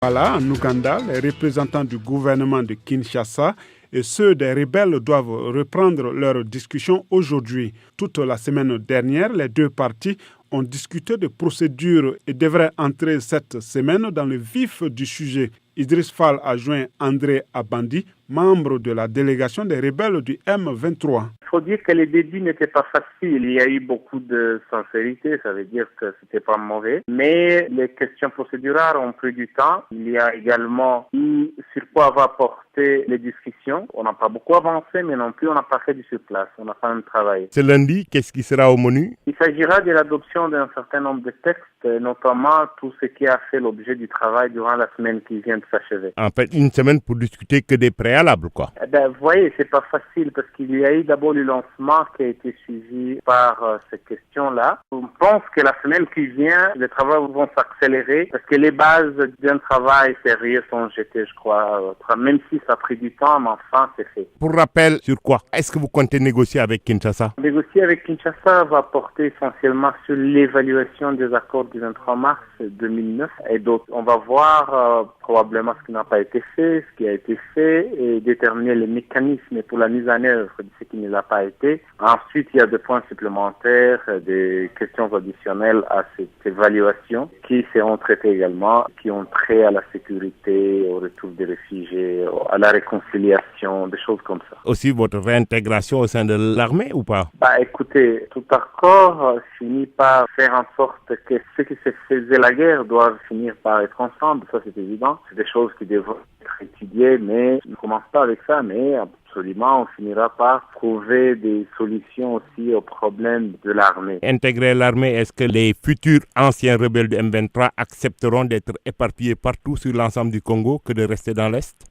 Voilà, en Ouganda, les représentants du gouvernement de Kinshasa et ceux des rebelles doivent reprendre leur discussion aujourd'hui. Toute la semaine dernière, les deux parties ont discuté de procédures et devraient entrer cette semaine dans le vif du sujet. Idriss Fall a joint André Abandi, membre de la délégation des rebelles du M23. Il faut dire que les débuts n'étaient pas faciles. Il y a eu beaucoup de sincérité, ça veut dire que c'était pas mauvais. Mais les questions procédurales ont pris du temps. Il y a également eu sur quoi va porter les discussions. On n'a pas beaucoup avancé, mais non plus on n'a pas fait du surplace. On a quand même travaillé. Ce lundi, qu'est-ce qui sera au menu? Il s'agira de l'adoption d'un certain nombre de textes, notamment tout ce qui a fait l'objet du travail durant la semaine qui vient de s'achever. En fait, une semaine pour discuter que des préalables, quoi. Vous voyez, c'est pas facile parce qu'il y a eu d'abord le lancement qui a été suivi par ces questions-là. On pense que la semaine qui vient, les travaux vont s'accélérer parce que les bases d'un travail sérieux sont jetées, je crois. Même si ça a pris du temps, mais enfin, c'est fait. Pour rappel, sur quoi? Est-ce que vous comptez négocier avec Kinshasa? Négocier avec Kinshasa va porter essentiellement sur l'évaluation des accords du 23 mars 2009 et d'autres. On va voir probablement ce qui n'a pas été fait, ce qui a été fait et déterminer les mécanismes pour la mise en œuvre de ce qui ne l'a pas été. Ensuite, il y a des points supplémentaires, des questions additionnelles à cette évaluation qui seront traitées également, qui ont trait à la sécurité, au retour des réfugiés, à la réconciliation, des choses comme ça. Aussi votre réintégration au sein de l'armée ou pas? Écoutez, tout accord finit par faire en sorte que ceux qui se faisaient la guerre doivent finir par être ensemble, ça c'est évident. C'est des choses qui devraient être étudiées, mais on ne commence pas avec ça, mais absolument, on finira par trouver des solutions aussi aux problèmes de l'armée. Intégrer l'armée, est-ce que les futurs anciens rebelles du M23 accepteront d'être éparpillés partout sur l'ensemble du Congo que de rester dans l'Est?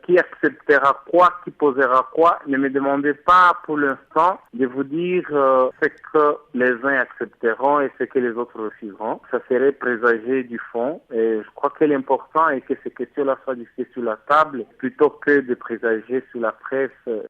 Qui acceptera quoi, qui posera quoi? Ne me demandez pas pour l'instant de vous dire ce que les uns accepteront et ce que les autres refuseront. Ça serait présager du fond. Et je crois que l'important est que ces questions-là soient discutées sur la table plutôt que de présager sur la presse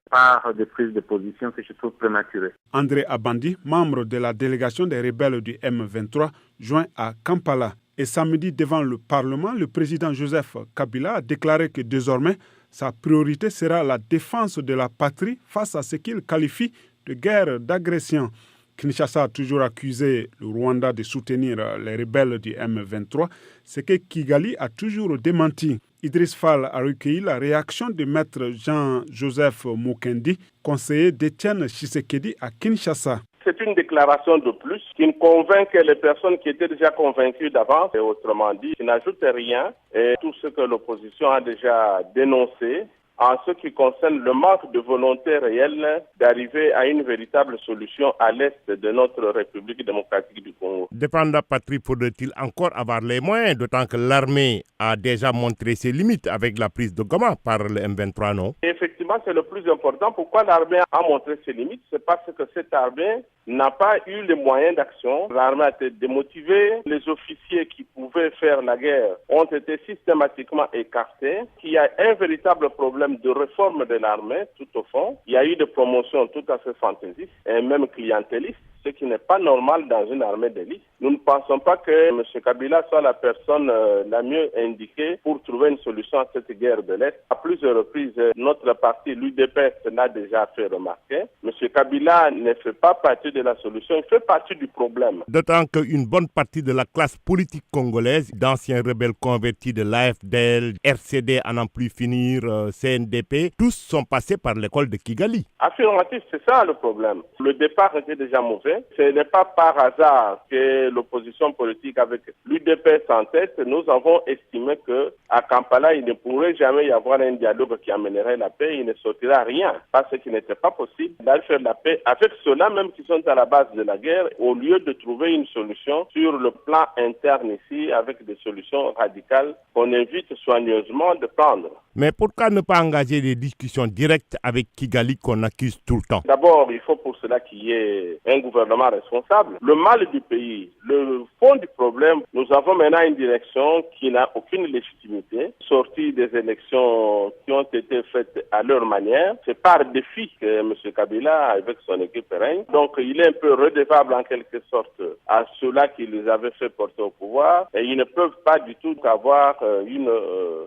par des prises de position que je trouve prématurées. André Abandi, membre de la délégation des rebelles du M23, joint à Kampala. Et samedi, devant le Parlement, le président Joseph Kabila a déclaré que désormais, sa priorité sera la défense de la patrie face à ce qu'il qualifie de guerre d'agression. Kinshasa a toujours accusé le Rwanda de soutenir les rebelles du M23, ce que Kigali a toujours démenti. Idriss Fall a recueilli la réaction de maître Jean-Joseph Mukendi, conseiller d'Étienne Tshisekedi à Kinshasa. C'est une déclaration de plus qui ne convainc que les personnes qui étaient déjà convaincues d'avance, et autrement dit, qui n'ajoute rien, et tout ce que l'opposition a déjà dénoncé en ce qui concerne le manque de volonté réelle d'arriver à une véritable solution à l'est de notre République démocratique du Congo. Défendre la patrie, faudrait-il encore avoir les moyens, d'autant que l'armée a déjà montré ses limites avec la prise de Goma par le M23, non? Effectivement, c'est le plus important. Pourquoi l'armée a montré ses limites? C'est parce que cette armée n'a pas eu les moyens d'action. L'armée a été démotivée. Les officiers qui pouvaient faire la guerre ont été systématiquement écartés. Il y a un véritable problème de réforme de l'armée, tout au fond. Il y a eu des promotions tout à fait fantaisistes et même clientélistes, ce qui n'est pas normal dans une armée d'élite. Nous ne pensons pas que M. Kabila soit la personne la mieux indiquée pour trouver une solution à cette guerre de l'Est. À plusieurs reprises, notre parti, l'UDPS, l'a déjà fait remarquer. M. Kabila ne fait pas partie de la solution, il fait partie du problème. D'autant qu'une bonne partie de la classe politique congolaise, d'anciens rebelles convertis de l'AFDL, RCD à n'en plus finir, CNDP, tous sont passés par l'école de Kigali. Affirmatif, c'est ça le problème. Le départ était déjà mauvais. Ce n'est pas par hasard que l'opposition politique avec l'UDPS en tête, nous avons estimé qu'à Kampala, il ne pourrait jamais y avoir un dialogue qui amènerait la paix. Il ne sortira rien, parce qu'il n'était pas possible d'aller faire la paix avec ceux-là même qui sont à la base de la guerre, au lieu de trouver une solution sur le plan interne ici, avec des solutions radicales qu'on évite soigneusement de prendre. Mais pourquoi ne pas engager des discussions directes avec Kigali qu'on accuse tout le temps? D'abord, il faut pour cela qu'il y ait un gouvernement gouvernement responsable. Le mal du pays, le fond du problème, nous avons maintenant une direction qui n'a aucune légitimité, sortie des élections qui ont été faites à leur manière. C'est par défi que M. Kabila, avec son équipe, règne. Donc, il est un peu redevable en quelque sorte à ceux-là qui les avaient fait porter au pouvoir. Et ils ne peuvent pas du tout avoir une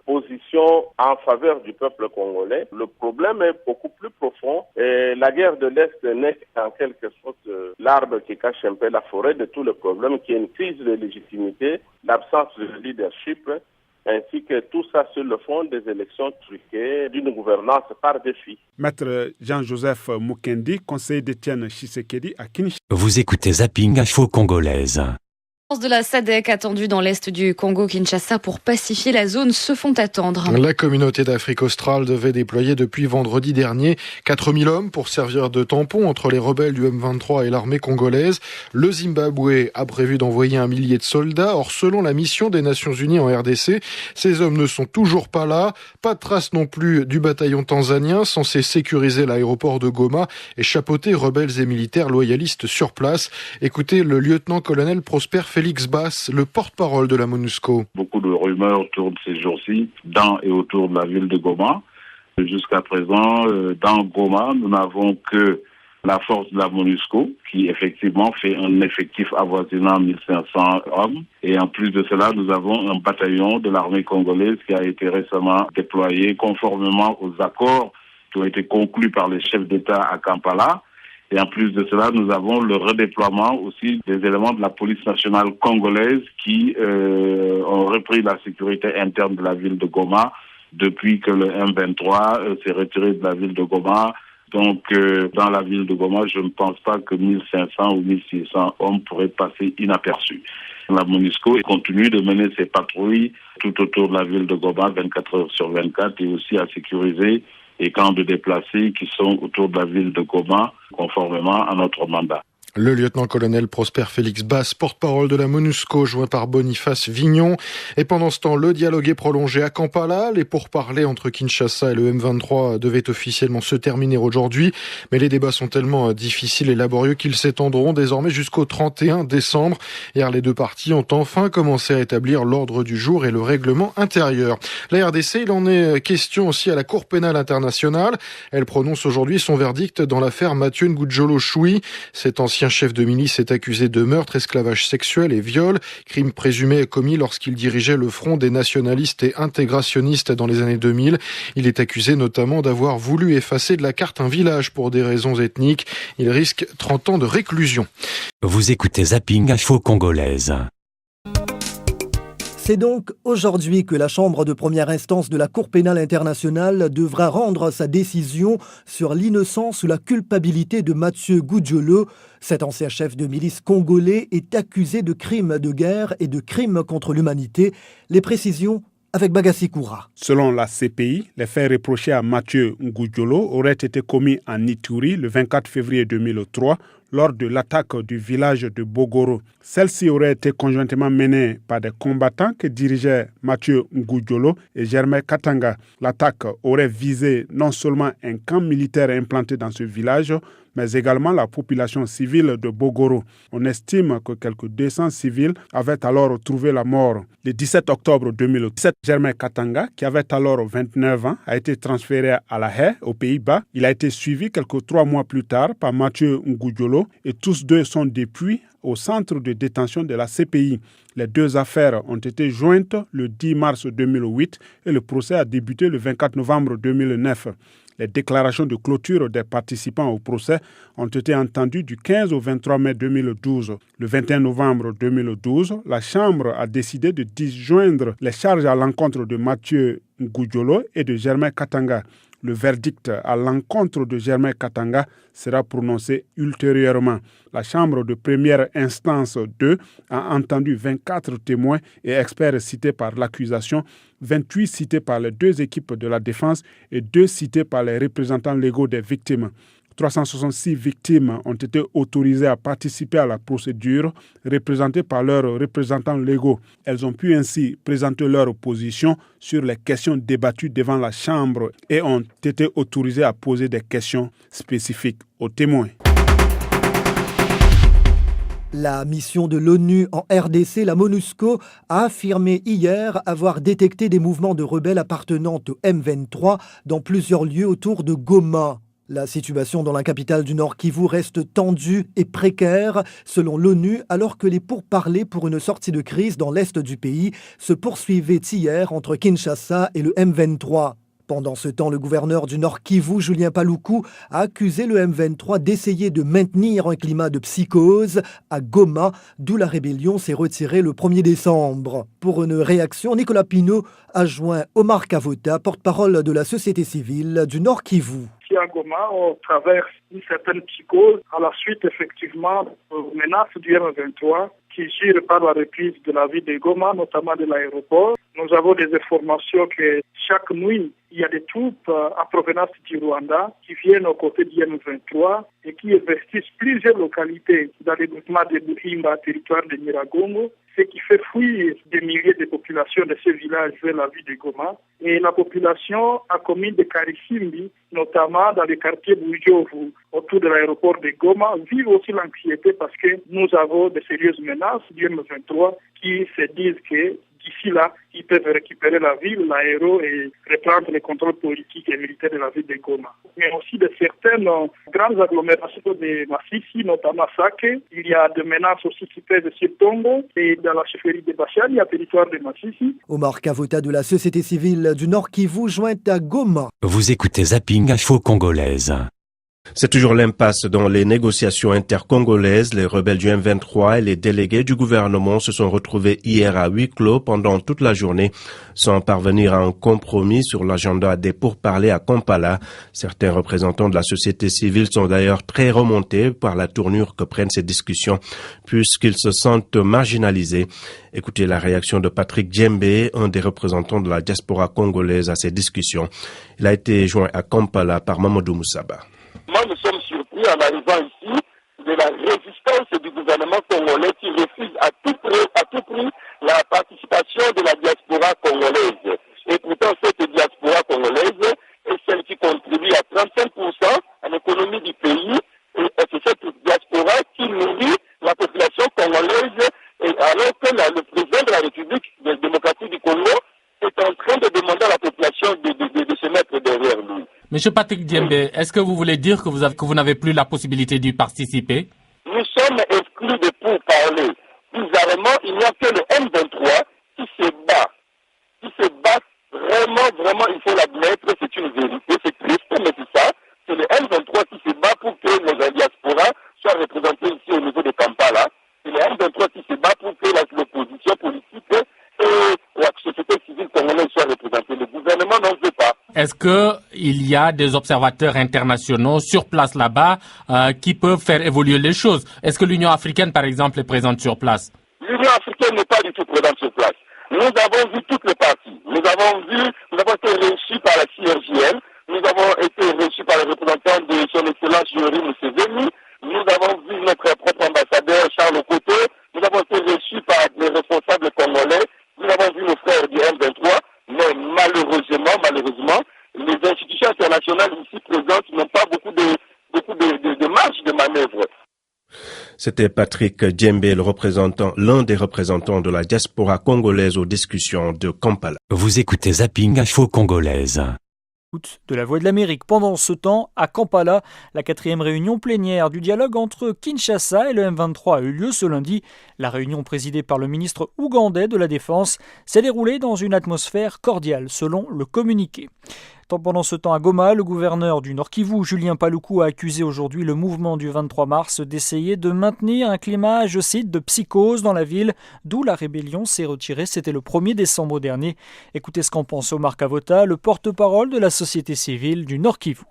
position en faveur du peuple congolais. Le problème est beaucoup plus profond. Et la guerre de l'Est n'est en quelque sorte l'arbre qui cache un peu la forêt de tout le problème, qui est une crise de légitimité, l'absence de leadership, ainsi que tout ça sur le fond des élections truquées, d'une gouvernance par défi. Maître Jean-Joseph Mukendi, conseiller d'Étienne Tshisekedi à Kinshasa. Vous écoutez Zapping Info Congolaise. De la SADC attendue dans l'est du Congo-Kinshasa pour pacifier la zone se font attendre. La communauté d'Afrique australe devait déployer depuis vendredi dernier 4000 hommes pour servir de tampon entre les rebelles du M23 et l'armée congolaise. Le Zimbabwe a prévu d'envoyer 1 millier de soldats. Or, selon la mission des Nations Unies en RDC, ces hommes ne sont toujours pas là. Pas de trace non plus du bataillon tanzanien censé sécuriser l'aéroport de Goma et chapeauter rebelles et militaires loyalistes sur place. Écoutez le lieutenant-colonel Prosper Félix Basse, le porte-parole de la MONUSCO. Beaucoup de rumeurs tournent ces jours-ci dans et autour de la ville de Goma. Jusqu'à présent, dans Goma, nous n'avons que la force de la MONUSCO qui effectivement fait un effectif avoisinant 1500 hommes. Et en plus de cela, nous avons un bataillon de l'armée congolaise qui a été récemment déployé conformément aux accords qui ont été conclus par les chefs d'État à Kampala. Et en plus de cela, nous avons le redéploiement aussi des éléments de la police nationale congolaise qui ont repris la sécurité interne de la ville de Goma depuis que le M23 s'est retiré de la ville de Goma. Donc, dans la ville de Goma, je ne pense pas que 1500 ou 1600 hommes pourraient passer inaperçus. La MONUSCO continue de mener ses patrouilles tout autour de la ville de Goma 24 heures sur 24 et aussi à sécuriser les camps de déplacés qui sont autour de la ville de Goma, conformément à notre mandat. Le lieutenant-colonel Prosper Félix Basse, porte-parole de la MONUSCO, joint par Boniface Vignon. Et pendant ce temps, le dialogue est prolongé à Kampala. Les pourparlers entre Kinshasa et le M23 devaient officiellement se terminer aujourd'hui. Mais les débats sont tellement difficiles et laborieux qu'ils s'étendront désormais jusqu'au 31 décembre. Hier, les deux parties ont enfin commencé à établir l'ordre du jour et le règlement intérieur. La RDC, il en est question aussi à la Cour pénale internationale. Elle prononce aujourd'hui son verdict dans l'affaire Mathieu Ngudjolo Choui. Cet ancien chef de milice est accusé de meurtre, esclavage sexuel et viol, crime présumé commis lorsqu'il dirigeait le Front des nationalistes et intégrationnistes dans les années 2000. Il est accusé notamment d'avoir voulu effacer de la carte un village pour des raisons ethniques. Il risque 30 ans de réclusion. Vous écoutez Zapping Info Congolaise. C'est donc aujourd'hui que la Chambre de première instance de la Cour pénale internationale devra rendre sa décision sur l'innocence ou la culpabilité de Mathieu Ngudjolo. Cet ancien chef de milice congolais est accusé de crimes de guerre et de crimes contre l'humanité. Les précisions avec Bagassi Koura. Selon la CPI, les faits reprochés à Mathieu Ngudjolo auraient été commis en Ituri le 24 février 2003 lors de l'attaque du village de Bogoro. Celle-ci aurait été conjointement menée par des combattants que dirigeaient Mathieu Ngudjolo et Germain Katanga. L'attaque aurait visé non seulement un camp militaire implanté dans ce village, mais également la population civile de Bogoro. On estime que quelques 200 civils avaient alors trouvé la mort. Le 17 octobre 2017, Germain Katanga, qui avait alors 29 ans, a été transféré à La Haye, aux Pays-Bas. Il a été suivi quelques 3 mois plus tard par Mathieu Ngudjolo et tous deux sont depuis au centre de détention de la CPI. Les deux affaires ont été jointes le 10 mars 2008 et le procès a débuté le 24 novembre 2009. Les déclarations de clôture des participants au procès ont été entendues du 15 au 23 mai 2012. Le 21 novembre 2012, la Chambre a décidé de disjoindre les charges à l'encontre de Mathieu Ngudjolo et de Germain Katanga. Le verdict à l'encontre de Germain Katanga sera prononcé ultérieurement. La Chambre de première instance 2 a entendu 24 témoins et experts cités par l'accusation, 28 cités par les deux équipes de la défense et 2 cités par les représentants légaux des victimes. 366 victimes ont été autorisées à participer à la procédure, représentées par leurs représentants légaux. Elles ont pu ainsi présenter leur position sur les questions débattues devant la Chambre et ont été autorisées à poser des questions spécifiques aux témoins. La mission de l'ONU en RDC, la MONUSCO, a affirmé hier avoir détecté des mouvements de rebelles appartenant au M23 dans plusieurs lieux autour de Goma. La situation dans la capitale du Nord Kivu reste tendue et précaire, selon l'ONU, alors que les pourparlers pour une sortie de crise dans l'est du pays se poursuivaient hier entre Kinshasa et le M23. Pendant ce temps, le gouverneur du Nord Kivu, Julien Paluku, a accusé le M23 d'essayer de maintenir un climat de psychose à Goma, d'où la rébellion s'est retirée le 1er décembre. Pour une réaction, Nicolas Pinault a joint Omar Kavota, porte-parole de la société civile du Nord Kivu. À Goma, on traverse une certaine psychose à la suite effectivement aux menaces du M23 qui gire par la reprise de la ville de Goma, notamment de l'aéroport. Nous avons des informations que chaque nuit, il y a des troupes à provenance du Rwanda qui viennent aux côtés du M23 et qui investissent plusieurs localités dans le groupement de Buhimba, territoire de Nyiragongo, ce qui fait fuir des milliers de populations de ces villages vers la ville de Goma. Et la population a commis des Karisimbi, notamment dans les quartiers Boujovu, autour de l'aéroport de Goma, vivent aussi l'anxiété parce que nous avons de sérieuses menaces du M23 qui se disent que d'ici là, ils peuvent récupérer la ville, l'aéro et reprendre le contrôle politique et militaire de la ville de Goma. Mais aussi de certaines grandes agglomérations de Massissi, notamment Sake. Il y a des menaces aussi qui pèsent sur Tombo et dans la chefferie de Bachani, à territoire de Massissi. Omar Kavota de la société civile du Nord Kivu, jointe à Goma. Vous écoutez Zapping Info Congolaise. C'est toujours l'impasse dans les négociations intercongolaises. Les rebelles du M23 et les délégués du gouvernement se sont retrouvés hier à huis clos pendant toute la journée sans parvenir à un compromis sur l'agenda des pourparlers à Kampala. Certains représentants de la société civile sont d'ailleurs très remontés par la tournure que prennent ces discussions puisqu'ils se sentent marginalisés. Écoutez la réaction de Patrick Djembe, un des représentants de la diaspora congolaise à ces discussions. Il a été joint à Kampala par Mamadou Moussaba. Moi, nous sommes surpris en arrivant ici de la résistance du gouvernement congolais qui refuse à tout prix la participation de la diaspora congolaise. Et pourtant, cette diaspora congolaise est celle qui contribue à 35% à l'économie du pays. Et c'est cette diaspora qui nourrit la population congolaise, et alors que le président de la République démocratique du Congo est en train de demander à la population de se mettre derrière lui. Monsieur Patrick Djembe, est-ce que vous voulez dire que vous n'avez plus la possibilité d'y participer? Nous sommes exclus de pourparler. Bizarrement, il n'y a que le M23 qui se bat. Vraiment, il faut l'admettre, c'est une vérité, c'est triste, mais c'est ça. C'est le M23 qui se bat pour que nos diasporas soient représentés ici au niveau de Kampala. C'est le M23 qui se bat pour que l'opposition politique et la société civile congolaise soient représentées. Le gouvernement n'en veut pas. Est-ce qu'il y a des observateurs internationaux sur place là-bas qui peuvent faire évoluer les choses? Est-ce que l'Union africaine, par exemple, est présente sur place? L'Union africaine n'est pas du tout présente sur place. Nous avons vu toutes les parties. Nous avons été reçus par la CIRGL. Nous avons été reçus par le représentant de son Excellence Yoweri Museveni. Nous avons vu notre propre ambassadeur Charles Okoto. Nous avons été reçus par les responsables congolais. Nous avons vu nos frères du M23. Mais malheureusement, les institutions internationales ici présentes n'ont pas beaucoup de marge de manœuvre. C'était Patrick Djembe, l'un des représentants de la diaspora congolaise aux discussions de Kampala. Vous écoutez Zapping Info Congolaise. De la Voix de l'Amérique. Pendant ce temps, à Kampala, la 4e réunion plénière du dialogue entre Kinshasa et le M23 a eu lieu ce lundi. La réunion présidée par le ministre ougandais de la Défense s'est déroulée dans une atmosphère cordiale, selon le communiqué. Pendant ce temps à Goma, le gouverneur du Nord Kivu, Julien Paluku, a accusé aujourd'hui le mouvement du 23 mars d'essayer de maintenir un climat, je cite, de psychose dans la ville, d'où la rébellion s'est retirée. C'était le 1er décembre dernier. Écoutez ce qu'en pense Omar Kavota, le porte-parole de la société civile du Nord Kivu.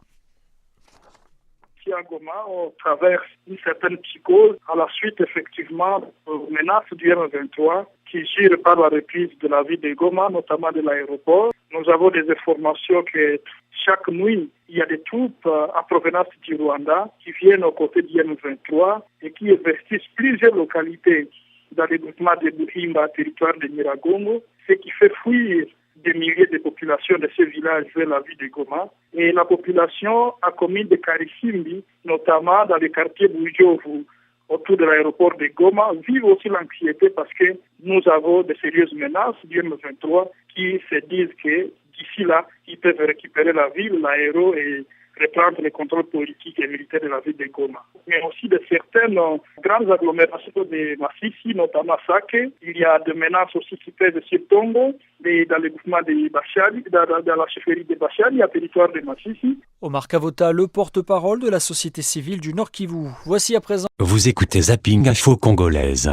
À Goma, on traverse une certaine psychose à la suite effectivement aux menaces du M23 qui gire par la reprise de la ville de Goma, notamment de l'aéroport. Nous avons des informations que chaque nuit, il y a des troupes à provenance du Rwanda qui viennent aux côtés du M23 et qui investissent plusieurs localités dans le groupement de Buhimba, territoire de Nyiragongo, ce qui fait fuir des milliers de populations de ces villages vers la ville de Goma. Et la population a commis des Karisimbi, notamment dans les quartiers Boujovu, autour de l'aéroport de Goma vivent aussi l'anxiété parce que nous avons de sérieuses menaces du M23 qui se disent que d'ici là, ils peuvent récupérer la ville, l'aéro et reprendre le contrôle politique et militaire de la ville de Goma. Mais aussi de certaines grandes agglomérations de Massissi, notamment Sake. Il y a des menaces aussi qui pèsent sur Tongo, dans le mouvement de Bachali, dans la chefferie de Bachali, à territoire de Massissi. Omar Kavota, le porte-parole de la société civile du Nord Kivu. Voici à présent. Vous écoutez Zapping Info Congolaise.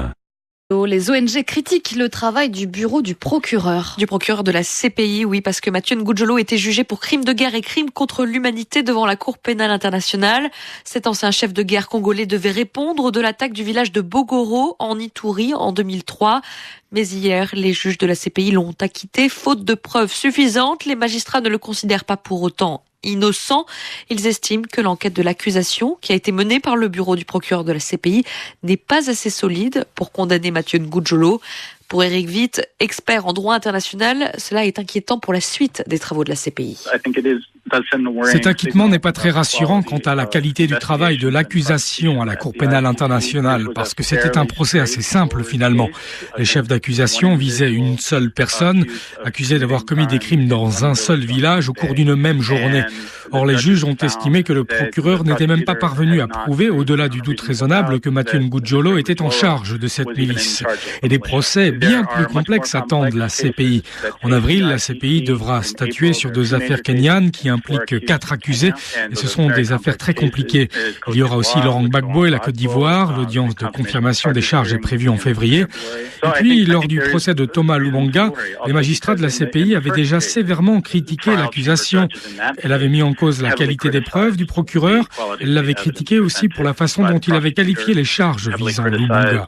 Les ONG critiquent le travail du bureau du procureur. Du procureur de la CPI, oui, parce que Mathieu Ngudjolo était jugé pour crimes de guerre et crimes contre l'humanité devant la Cour pénale internationale. Cet ancien chef de guerre congolais devait répondre de l'attaque du village de Bogoro en Ituri en 2003. Mais hier, les juges de la CPI l'ont acquitté, faute de preuves suffisantes. Les magistrats ne le considèrent pas pour autant innocent. Ils estiment que l'enquête de l'accusation, qui a été menée par le bureau du procureur de la CPI, n'est pas assez solide pour condamner Mathieu Ngudjolo. Pour Eric Witt, expert en droit international, cela est inquiétant pour la suite des travaux de la CPI. Cet acquittement n'est pas très rassurant quant à la qualité du travail de l'accusation à la Cour pénale internationale, parce que c'était un procès assez simple finalement. Les chefs d'accusation visaient une seule personne, accusée d'avoir commis des crimes dans un seul village au cours d'une même journée. Or, les juges ont estimé que le procureur n'était même pas parvenu à prouver, au-delà du doute raisonnable, que Mathieu Ngudjolo était en charge de cette milice. Et des procès bien plus complexes attendent la CPI. En avril, la CPI devra statuer sur 2 affaires kenyanes qui impliquent 4 accusés, et ce sont des affaires très compliquées. Il y aura aussi Laurent Gbagbo et la Côte d'Ivoire. L'audience de confirmation des charges est prévue en février. Et puis, lors du procès de Thomas Lubanga, les magistrats de la CPI avaient déjà sévèrement critiqué l'accusation. Elle avait mis en cause la qualité des preuves du procureur. Elle l'avait critiqué aussi pour la façon dont il avait qualifié les charges visant Lubanga.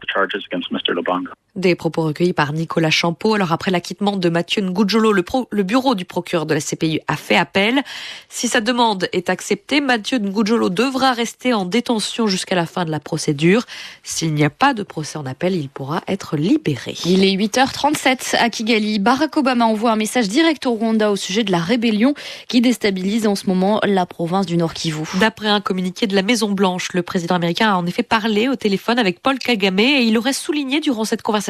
Des propos recueillis par Nicolas Champeau. Alors après l'acquittement de Mathieu Ngudjolo, le bureau du procureur de la CPI a fait appel. Si sa demande est acceptée, Mathieu Ngudjolo devra rester en détention jusqu'à la fin de la procédure. S'il n'y a pas de procès en appel, il pourra être libéré. Il est 8h37 à Kigali. Barack Obama envoie un message direct au Rwanda au sujet de la rébellion qui déstabilise en ce moment la province du Nord Kivu. D'après un communiqué de la Maison-Blanche, le président américain a en effet parlé au téléphone avec Paul Kagame et il aurait souligné durant cette conversation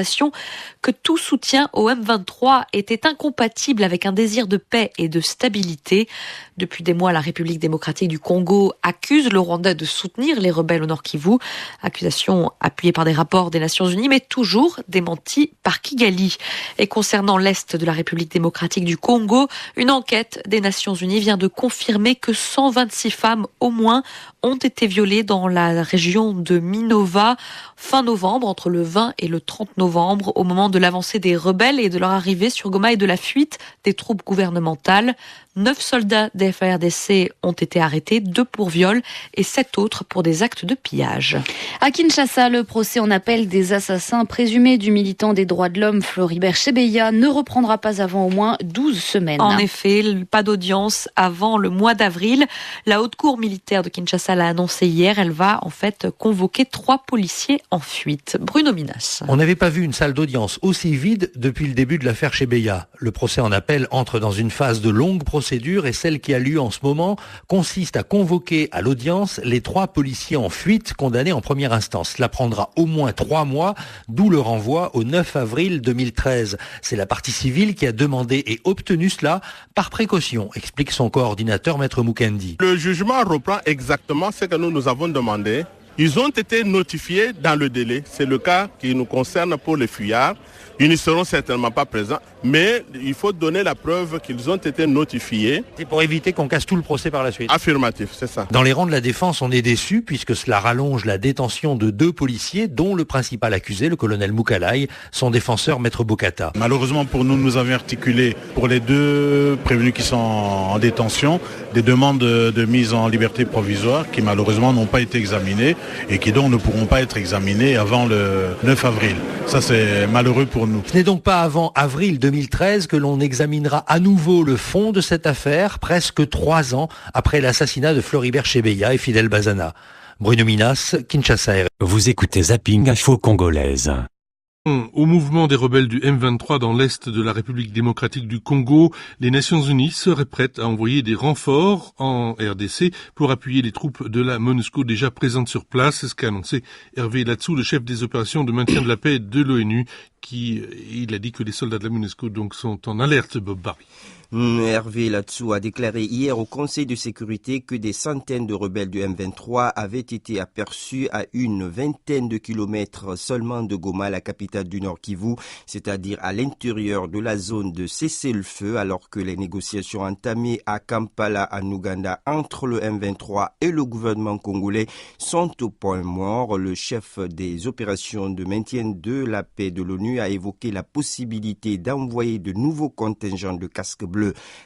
que tout soutien au M23 était incompatible avec un désir de paix et de stabilité. Depuis des mois, la République démocratique du Congo accuse le Rwanda de soutenir les rebelles au Nord Kivu. Accusation appuyée par des rapports des Nations Unies, mais toujours démentie par Kigali. Et concernant l'Est de la République démocratique du Congo, une enquête des Nations Unies vient de confirmer que 126 femmes au moins ont été violées dans la région de Minova fin novembre, entre le 20 et le 30 novembre, au moment de l'avancée des rebelles et de leur arrivée sur Goma et de la fuite des troupes gouvernementales. 9 soldats des FARDC ont été arrêtés, 2 pour viol et 7 autres pour des actes de pillage. À Kinshasa, le procès en appel des assassins présumés du militant des droits de l'homme Floribert Chebeya ne reprendra pas avant au moins 12 semaines. En effet, pas d'audience avant le mois d'avril. La haute cour militaire de Kinshasa l'a annoncé hier. Elle va en fait convoquer 3 policiers en fuite. Bruno Minas. On n'avait pas vu une salle d'audience aussi vide depuis le début de l'affaire Chebeya. Le procès en appel entre dans une phase de longue procédure et celle qui a lieu en ce moment consiste à convoquer à l'audience les 3 policiers en fuite condamnés en première instance. Cela prendra au moins 3 mois, d'où le renvoi au 9 avril 2013. C'est la partie civile qui a demandé et obtenu cela par précaution, explique son coordinateur Maître Mukendi. Le jugement reprend exactement ce que nous avons demandé. Ils ont été notifiés dans le délai. C'est le cas qui nous concerne pour les fuyards. Ils ne seront certainement pas présents, mais il faut donner la preuve qu'ils ont été notifiés. C'est pour éviter qu'on casse tout le procès par la suite. Affirmatif, c'est ça. Dans les rangs de la défense, on est déçu puisque cela rallonge la détention de 2 policiers, dont le principal accusé, le colonel Moukalai, son défenseur, Maître Bokata. Malheureusement pour nous, nous avions articulé pour les 2 prévenus qui sont en détention des demandes de mise en liberté provisoire qui malheureusement n'ont pas été examinées et qui donc ne pourront pas être examinées avant le 9 avril. Ça c'est malheureux pour nous. Ce n'est donc pas avant avril 2013 que l'on examinera à nouveau le fond de cette affaire, presque 3 ans après l'assassinat de Floribert Chebeya et Fidel Bazana. Bruno Minas, Kinshasa. Vous écoutez Zapping Info Congolaise. Au mouvement des rebelles du M23 dans l'est de la République démocratique du Congo, les Nations Unies seraient prêtes à envoyer des renforts en RDC pour appuyer les troupes de la MONUSCO déjà présentes sur place. C'est ce qu'a annoncé Hervé Latsou, le chef des opérations de maintien de la paix de l'ONU, il a dit que les soldats de la MONUSCO donc sont en alerte, Bob Barry. Hervé Latsou a déclaré hier au Conseil de sécurité que des centaines de rebelles du M23 avaient été aperçus à une vingtaine de kilomètres seulement de Goma, la capitale du Nord Kivu, c'est-à-dire à l'intérieur de la zone de cessez-le-feu, alors que les négociations entamées à Kampala, en Ouganda, entre le M23 et le gouvernement congolais sont au point mort. Le chef des opérations de maintien de la paix de l'ONU a évoqué la possibilité d'envoyer de nouveaux contingents de casques bleus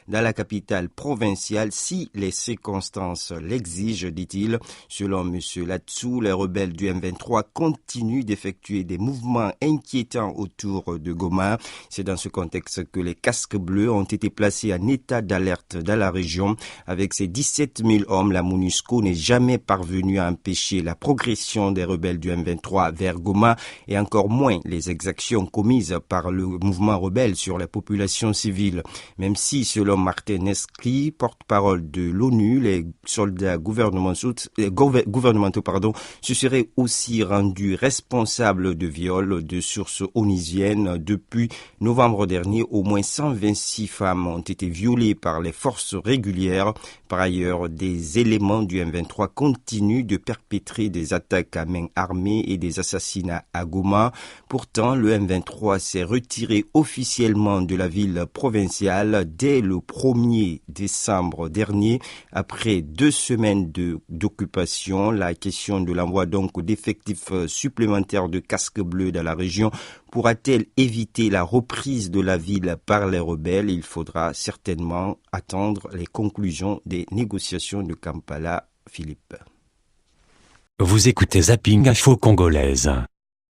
dans la capitale provinciale si les circonstances l'exigent, dit-il. Selon M. Latsou, les rebelles du M23 continuent d'effectuer des mouvements inquiétants autour de Goma. C'est dans ce contexte que les casques bleus ont été placés en état d'alerte dans la région. Avec ses 17 000 hommes, la MONUSCO n'est jamais parvenue à empêcher la progression des rebelles du M23 vers Goma et encore moins les exactions commises par le mouvement rebelle sur la population civile. Même si, selon Martin Nescli, porte-parole de l'ONU, les soldats gouvernementaux se seraient aussi rendus responsables de viols de sources onusiennes. Depuis novembre dernier, au moins 126 femmes ont été violées par les forces régulières. Par ailleurs, des éléments du M23 continuent de perpétrer des attaques à main armée et des assassinats à Goma. Pourtant, le M23 s'est retiré officiellement de la ville provinciale dès le 1er décembre dernier, après 2 semaines d'occupation. La question de l'envoi donc d'effectifs supplémentaires de casques bleus dans la région pourra-t-elle éviter la reprise de la ville par les rebelles? Il faudra certainement attendre les conclusions des négociations de Kampala. Philippe. Vous écoutez Zapping Info Congolaise.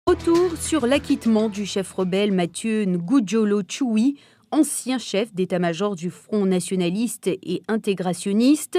Retour sur l'acquittement du chef rebelle Mathieu Ngudjolo Tchoui, ancien chef d'état-major du Front nationaliste et intégrationniste.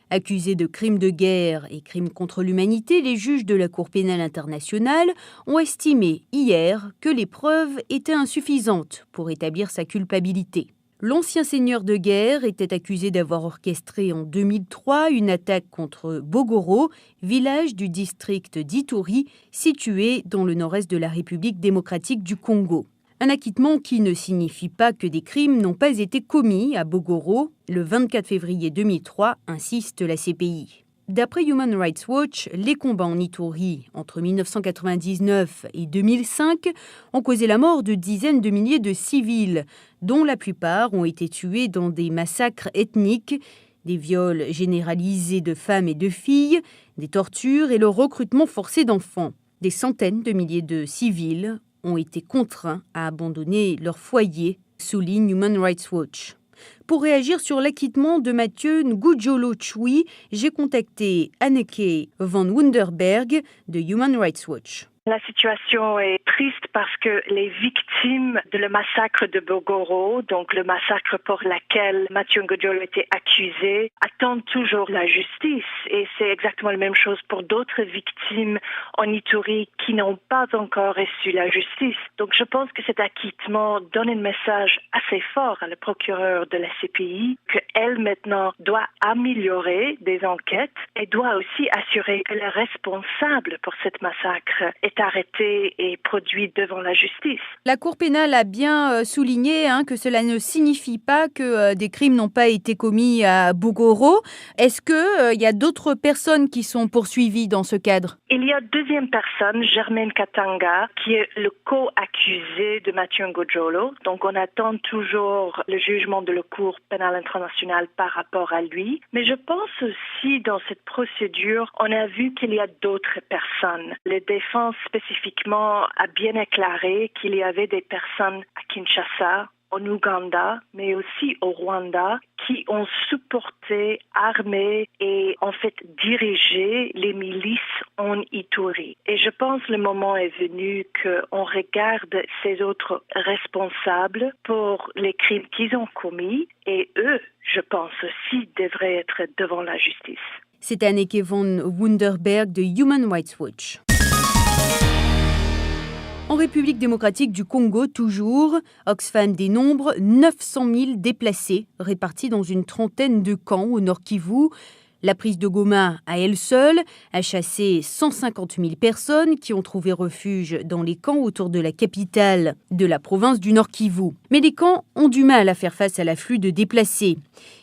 Accusé de crimes de guerre et crimes contre l'humanité, les juges de la Cour pénale internationale ont estimé hier que les preuves étaient insuffisantes pour établir sa culpabilité. L'ancien seigneur de guerre était accusé d'avoir orchestré en 2003 une attaque contre Bogoro, village du district d'Ituri, situé dans le nord-est de la République démocratique du Congo. Un acquittement qui ne signifie pas que des crimes n'ont pas été commis à Bogoro le 24 février 2003, insiste la CPI. D'après Human Rights Watch, les combats en Ituri entre 1999 et 2005 ont causé la mort de dizaines de milliers de civils, dont la plupart ont été tués dans des massacres ethniques, des viols généralisés de femmes et de filles, des tortures et le recrutement forcé d'enfants. Des centaines de milliers de civils ont été contraints à abandonner leur foyer, souligne Human Rights Watch. Pour réagir sur l'acquittement de Mathieu Ngudjolo Tchoui, j'ai contacté Anneke van Wunderberg de Human Rights Watch. La situation est triste parce que les victimes de le massacre de Bogoro, donc le massacre pour lequel Mathieu Ngudjolo était accusé, attendent toujours la justice. Et c'est exactement la même chose pour d'autres victimes en Ituri qui n'ont pas encore reçu la justice. Donc je pense que cet acquittement donne un message assez fort à la procureure de la CPI qu'elle maintenant doit améliorer des enquêtes et doit aussi assurer que le responsable pour cet massacre est arrêté et produit devant la justice. La Cour pénale a bien souligné que cela ne signifie pas que des crimes n'ont pas été commis à Bogoro. Est-ce qu'il y a d'autres personnes qui sont poursuivies dans ce cadre? Il y a deuxième personne, Germaine Katanga, qui est le co-accusé de Mathieu Ngudjolo. Donc on attend toujours le jugement de la Cour pénale internationale par rapport à lui. Mais je pense aussi dans cette procédure, on a vu qu'il y a d'autres personnes. La défense spécifiquement a bien déclaré qu'il y avait des personnes à Kinshasa, en Ouganda, mais aussi au Rwanda, qui ont supporté, armé et en fait dirigé les milices en Ituri. Et je pense que le moment est venu qu'on regarde ces autres responsables pour les crimes qu'ils ont commis et eux, je pense aussi, devraient être devant la justice. C'est Anneke van Wunderberg de Human Rights Watch. En République démocratique du Congo, toujours, Oxfam dénombre 900 000 déplacés répartis dans une trentaine de camps au Nord Kivu. La prise de Goma, à elle seule, a chassé 150 000 personnes qui ont trouvé refuge dans les camps autour de la capitale de la province du Nord Kivu. Mais les camps ont du mal à faire face à l'afflux de déplacés.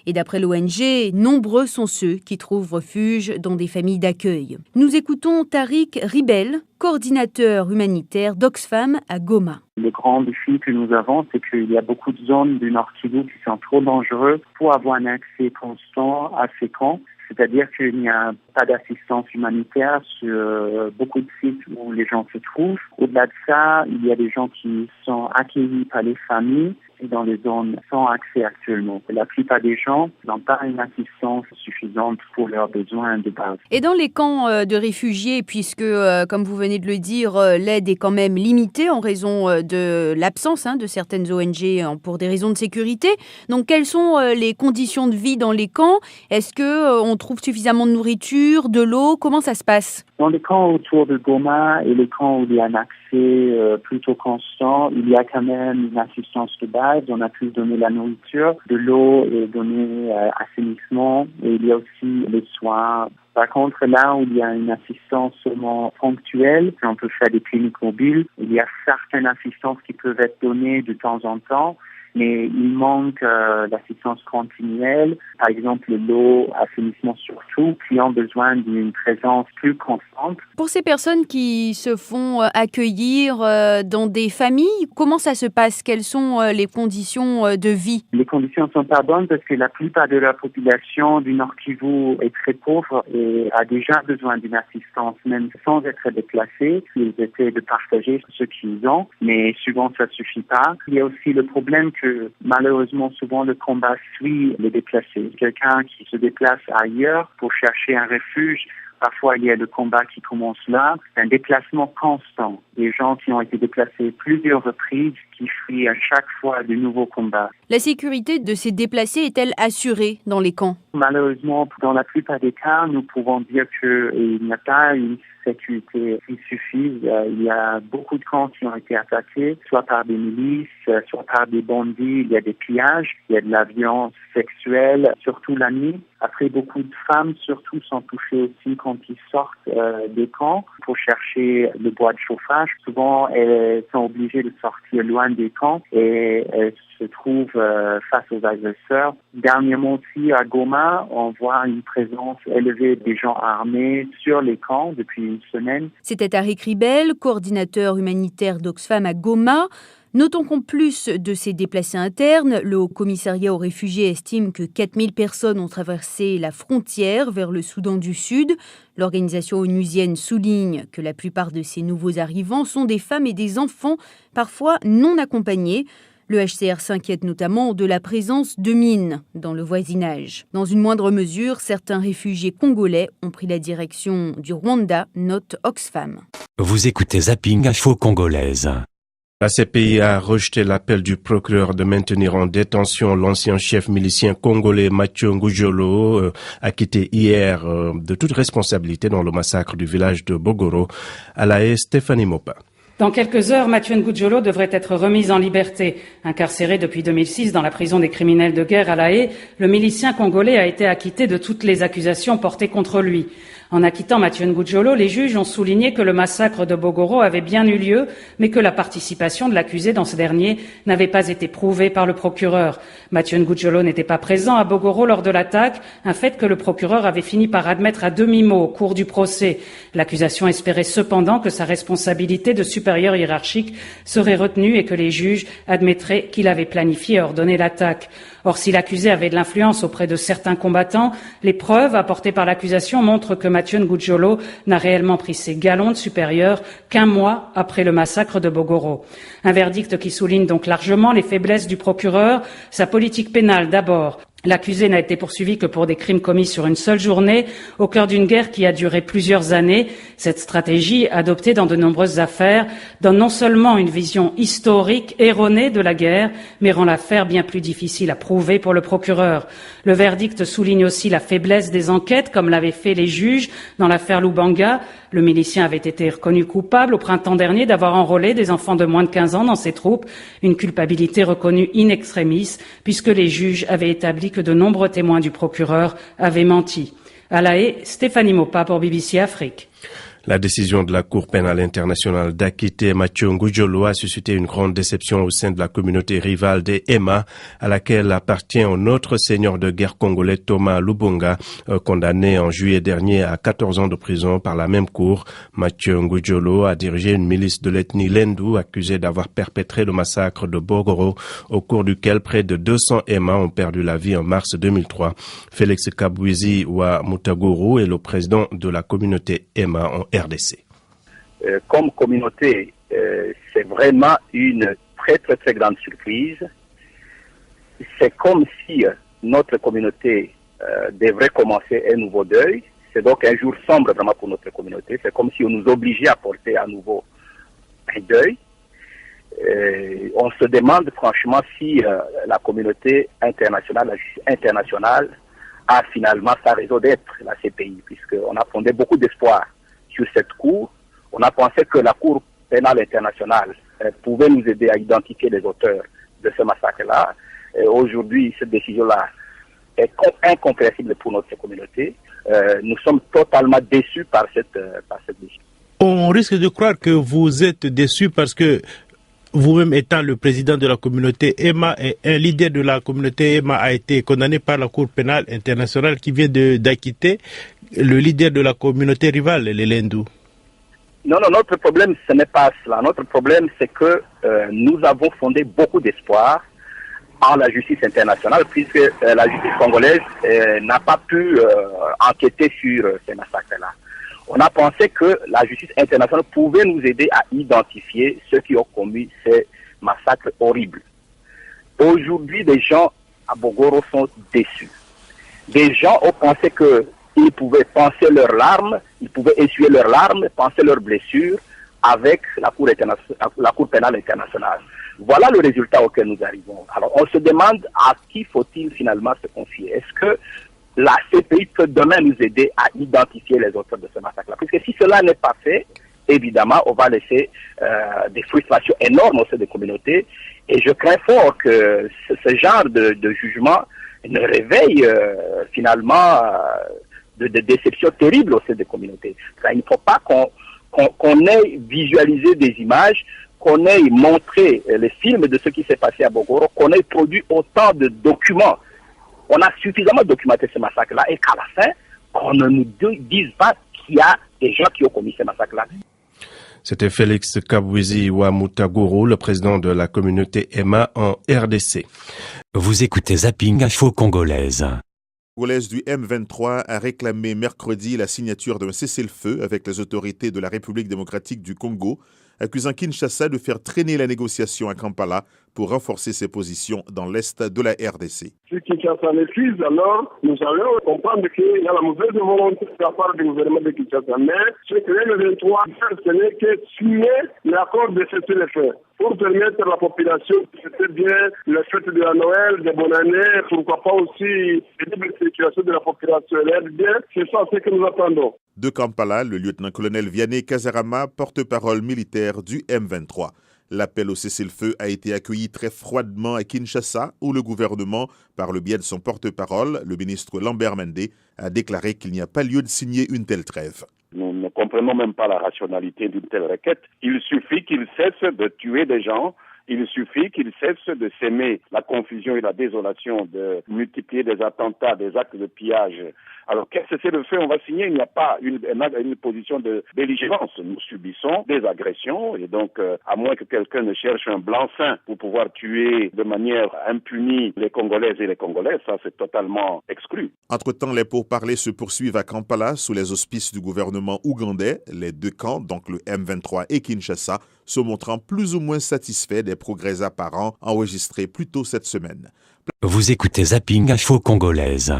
Et d'après l'ONG, nombreux sont ceux qui trouvent refuge dans des familles d'accueil. Nous écoutons Tariq Ribel, coordinateur humanitaire d'Oxfam à Goma. Le grand défi que nous avons, c'est qu'il y a beaucoup de zones du Nord Kivu qui sont trop dangereuses pour avoir un accès constant à ces camps. C'est-à-dire qu'il n'y a pas d'assistance humanitaire sur beaucoup de sites où les gens se trouvent. Au-delà de ça, il y a des gens qui sont accueillis par les familles dans les zones sans accès actuellement. La plupart des gens n'ont pas une assistance suffisante pour leurs besoins de base. Et dans les camps de réfugiés, puisque, comme vous venez de le dire, l'aide est quand même limitée en raison de l'absence de certaines ONG pour des raisons de sécurité. Donc, quelles sont les conditions de vie dans les camps ? Est-ce qu'on trouve suffisamment de nourriture, de l'eau ? Comment ça se passe ? Dans les camps autour de Goma et les camps où il y a un accès plutôt constant, il y a quand même une assistance de base. On a pu donner la nourriture, de l'eau et donner assainissement. Et il y a aussi les soins. Par contre, là où il y a une assistance seulement ponctuelle, on peut faire des cliniques mobiles. Il y a certaines assistances qui peuvent être données de temps en temps. Mais il manque d'assistance continuelle, par exemple l'eau, assainissement surtout, qui ont besoin d'une présence plus constante. Pour ces personnes qui se font accueillir dans des familles, comment ça se passe ? Quelles sont les conditions de vie ? Les conditions ne sont pas bonnes parce que la plupart de la population du Nord Kivu est très pauvre et a déjà besoin d'une assistance, même sans être déplacés. Ils essaient de partager ce qu'ils ont, mais souvent ça ne suffit pas. Il y a aussi le problème que malheureusement, souvent, le combat suit les déplacés. Quelqu'un qui se déplace ailleurs pour chercher un refuge, parfois il y a le combat qui commence là. C'est un déplacement constant. Des gens qui ont été déplacés plusieurs reprises, qui fuient à chaque fois de nouveaux combats. La sécurité de ces déplacés est-elle assurée dans les camps ? Malheureusement, dans la plupart des cas, nous pouvons dire qu'il n'y a pas une sécurité qui suffise. Il y a beaucoup de camps qui ont été attaqués, soit par des milices, soit par des bandits. Il y a des pillages, il y a de la violence sexuelle, surtout la nuit. Après, beaucoup de femmes, surtout, sont touchées aussi quand ils sortent des camps pour chercher le bois de chauffage. Souvent, elles sont obligées de sortir loin des camps et elles se trouvent face aux agresseurs. Dernièrement aussi, à Goma, on voit une présence élevée des gens armés sur les camps depuis une semaine. C'était Tariq Ribel, coordinateur humanitaire d'Oxfam à Goma. Notons qu'en plus de ces déplacés internes, le Haut-Commissariat aux réfugiés estime que 4000 personnes ont traversé la frontière vers le Soudan du Sud. L'organisation onusienne souligne que la plupart de ces nouveaux arrivants sont des femmes et des enfants, parfois non accompagnés. Le HCR s'inquiète notamment de la présence de mines dans le voisinage. Dans une moindre mesure, certains réfugiés congolais ont pris la direction du Rwanda, note Oxfam. Vous écoutez Zapping Info Congolaise. La CPI a rejeté l'appel du procureur de maintenir en détention l'ancien chef milicien congolais Mathieu Ngudjolo, acquitté hier de toute responsabilité dans le massacre du village de Bogoro. À La Haye, Stéphanie Mopa. Dans quelques heures, Mathieu Ngudjolo devrait être remis en liberté. Incarcéré depuis 2006 dans la prison des criminels de guerre à La Haye, le milicien congolais a été acquitté de toutes les accusations portées contre lui. En acquittant Mathieu Ngudjolo, les juges ont souligné que le massacre de Bogoro avait bien eu lieu, mais que la participation de l'accusé dans ce dernier n'avait pas été prouvée par le procureur. Mathieu Ngudjolo n'était pas présent à Bogoro lors de l'attaque, un fait que le procureur avait fini par admettre à demi-mot au cours du procès. L'accusation espérait cependant que sa responsabilité de supérieur hiérarchique serait retenue et que les juges admettraient qu'il avait planifié et ordonné l'attaque. Or, si l'accusé avait de l'influence auprès de certains combattants, les preuves apportées par l'accusation montrent que Mathieu Ngudjolo n'a réellement pris ses galons de supérieur qu'un mois après le massacre de Bogoro. Un verdict qui souligne donc largement les faiblesses du procureur, sa politique pénale d'abord. L'accusé n'a été poursuivi que pour des crimes commis sur une seule journée, au cœur d'une guerre qui a duré plusieurs années. Cette stratégie, adoptée dans de nombreuses affaires, donne non seulement une vision historique erronée de la guerre, mais rend l'affaire bien plus difficile à prouver pour le procureur. Le verdict souligne aussi la faiblesse des enquêtes, comme l'avaient fait les juges dans l'affaire Lubanga. Le milicien avait été reconnu coupable au printemps dernier d'avoir enrôlé des enfants de moins de 15 ans dans ses troupes, une culpabilité reconnue in extremis, puisque les juges avaient établi que de nombreux témoins du procureur avaient menti. À La Haye, Stéphanie Mopa pour BBC Afrique. La décision de la Cour pénale internationale d'acquitter Mathieu Ngudjolo a suscité une grande déception au sein de la communauté rivale des Emma, à laquelle appartient un autre seigneur de guerre congolais, Thomas Lubonga, condamné en juillet dernier à 14 ans de prison par la même cour. Mathieu Ngudjolo a dirigé une milice de l'ethnie Lendu, accusée d'avoir perpétré le massacre de Bogoro, au cours duquel près de 200 Emma ont perdu la vie en mars 2003. Félix Kabouizi Wa Mutaguru est le président de la communauté Emma en RDC. Comme communauté, c'est vraiment une très très très grande surprise. C'est comme si notre communauté devrait commencer un nouveau deuil. C'est donc un jour sombre vraiment pour notre communauté. C'est comme si on nous obligeait à porter à nouveau un deuil. On se demande franchement si la communauté internationale, la justice internationale, a finalement sa raison d'être, la CPI, puisqu'on a fondé beaucoup d'espoir sur cette cour. On a pensé que la Cour pénale internationale pouvait nous aider à identifier les auteurs de ce massacre-là. Aujourd'hui, cette décision-là est incompréhensible pour notre communauté. Nous sommes totalement déçus par cette décision. On risque de croire que vous êtes déçus parce que vous-même étant le président de la communauté Emma et un leader de la communauté Emma a été condamné par la Cour pénale internationale qui vient d'acquitter le leader de la communauté rivale, les Lendu. Non, notre problème, ce n'est pas cela. Notre problème, c'est que nous avons fondé beaucoup d'espoir en la justice internationale, puisque la justice congolaise n'a pas pu enquêter sur ces massacres-là. On a pensé que la justice internationale pouvait nous aider à identifier ceux qui ont commis ces massacres horribles. Aujourd'hui, des gens à Bogoro sont déçus. Des gens ont pensé qu'ils pouvaient penser leurs larmes, ils pouvaient essuyer leurs larmes, penser leurs blessures avec la Cour pénale internationale. Voilà le résultat auquel nous arrivons. Alors, on se demande à qui faut-il finalement se confier. Est-ce que la CPI peut demain nous aider à identifier les auteurs de ce massacre-là? Puisque si cela n'est pas fait, évidemment, on va laisser des frustrations énormes au sein des communautés. Et je crains fort que ce genre de jugement ne réveille finalement de déceptions terribles au sein des communautés. Enfin, il ne faut pas qu'on ait visualisé des images, qu'on ait montré les films de ce qui s'est passé à Bogoro, qu'on ait produit autant de documents. On a suffisamment documenté ce massacre-là et qu'à la fin, qu'on ne nous dise pas qu'il y a des gens qui ont commis ce massacre-là. C'était Félix Kabouizi Wamutaguru, le président de la communauté Emma en RDC. Vous écoutez Zapping Info Congolaise. Congolaise du M23 a réclamé mercredi la signature d'un cessez-le-feu avec les autorités de la République démocratique du Congo, accusant Kinshasa de faire traîner la négociation à Kampala pour renforcer ses positions dans l'est de la RDC. Si Kinshasa refuse, alors nous allons comprendre qu'il y a la mauvaise volonté de la part du gouvernement de Kinshasa. Mais ce que le 23 ce n'est que signer l'accord de cessez-le-feu pour permettre à la population de fêter bien le fête de la Noël, de bonne année, pourquoi pas aussi la libre circulation de la population bien. C'est ça ce que nous attendons. De Kampala, le lieutenant-colonel Vianney Kazarama, porte-parole militaire du M23. L'appel au cessez-le-feu a été accueilli très froidement à Kinshasa, où le gouvernement, par le biais de son porte-parole, le ministre Lambert Mende, a déclaré qu'il n'y a pas lieu de signer une telle trêve. Nous ne comprenons même pas la rationalité d'une telle requête. Il suffit qu'il cesse de tuer des gens. Il suffit qu'il cesse de s'aimer la confusion et la désolation, de multiplier des attentats, des actes de pillage. Alors, qu'est-ce que c'est le fait? On va signer, il n'y a pas une position de belligérance. Nous subissons des agressions et donc, à moins que quelqu'un ne cherche un blanc-seing pour pouvoir tuer de manière impunie les Congolaises et les Congolais, ça c'est totalement exclu. Entre-temps, les pourparlers se poursuivent à Kampala sous les auspices du gouvernement ougandais. Les deux camps, donc le M23 et Kinshasa, se montrant plus ou moins satisfaits des progrès apparents enregistrés plus tôt cette semaine. Vous écoutez Zapping Info Congolaise.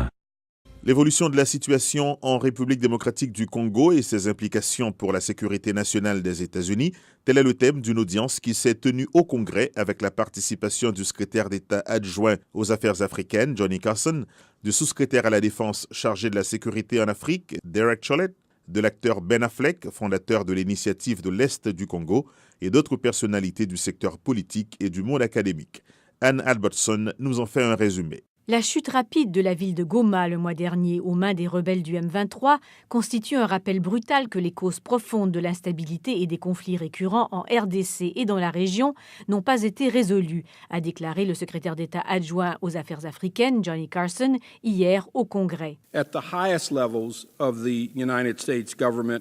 L'évolution de la situation en République démocratique du Congo et ses implications pour la sécurité nationale des États-Unis, tel est le thème d'une audience qui s'est tenue au Congrès avec la participation du secrétaire d'État adjoint aux affaires africaines, Johnny Carson, du sous-secrétaire à la défense chargé de la sécurité en Afrique, Derek Chollet, de l'acteur Ben Affleck, fondateur de l'initiative de l'Est du Congo, et d'autres personnalités du secteur politique et du monde académique. Anne Albertson nous en fait un résumé. La chute rapide de la ville de Goma le mois dernier aux mains des rebelles du M23 constitue un rappel brutal que les causes profondes de l'instabilité et des conflits récurrents en RDC et dans la région n'ont pas été résolues, a déclaré le secrétaire d'État adjoint aux affaires africaines, Johnny Carson, hier au Congrès. At the highest levels of the United States government,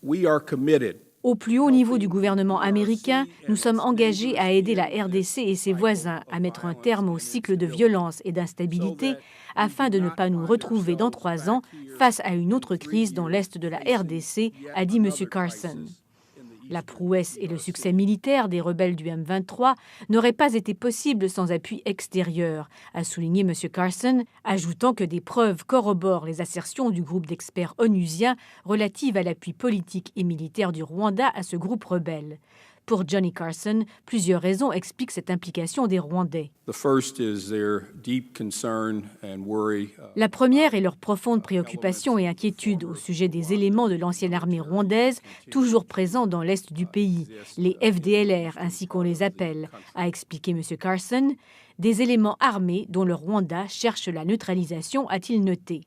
we are committed. Au plus haut niveau du gouvernement américain, nous sommes engagés à aider la RDC et ses voisins à mettre un terme au cycle de violence et d'instabilité afin de ne pas nous retrouver dans 3 ans face à une autre crise dans l'est de la RDC, a dit M. Carson. La prouesse et le succès militaire des rebelles du M23 n'auraient pas été possibles sans appui extérieur, a souligné M. Carson, ajoutant que des preuves corroborent les assertions du groupe d'experts onusiens relatives à l'appui politique et militaire du Rwanda à ce groupe rebelle. Pour Johnny Carson, plusieurs raisons expliquent cette implication des Rwandais. La première est leur profonde préoccupation et inquiétude au sujet des éléments de l'ancienne armée rwandaise toujours présents dans l'est du pays, les FDLR ainsi qu'on les appelle, a expliqué M. Carson, des éléments armés dont le Rwanda cherche la neutralisation, a-t-il noté.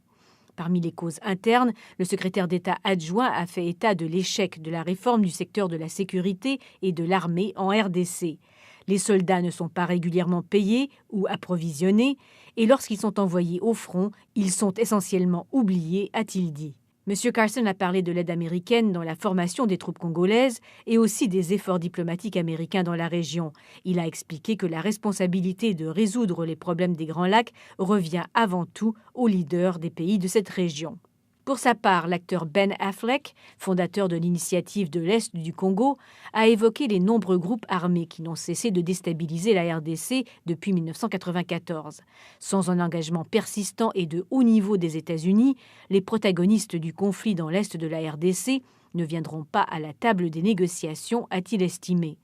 Parmi les causes internes, le secrétaire d'État adjoint a fait état de l'échec de la réforme du secteur de la sécurité et de l'armée en RDC. Les soldats ne sont pas régulièrement payés ou approvisionnés et lorsqu'ils sont envoyés au front, ils sont essentiellement oubliés, a-t-il dit. M. Carson a parlé de l'aide américaine dans la formation des troupes congolaises et aussi des efforts diplomatiques américains dans la région. Il a expliqué que la responsabilité de résoudre les problèmes des Grands Lacs revient avant tout aux leaders des pays de cette région. Pour sa part, l'acteur Ben Affleck, fondateur de l'initiative de l'Est du Congo, a évoqué les nombreux groupes armés qui n'ont cessé de déstabiliser la RDC depuis 1994. Sans un engagement persistant et de haut niveau des États-Unis, les protagonistes du conflit dans l'Est de la RDC ne viendront pas à la table des négociations, a-t-il estimé.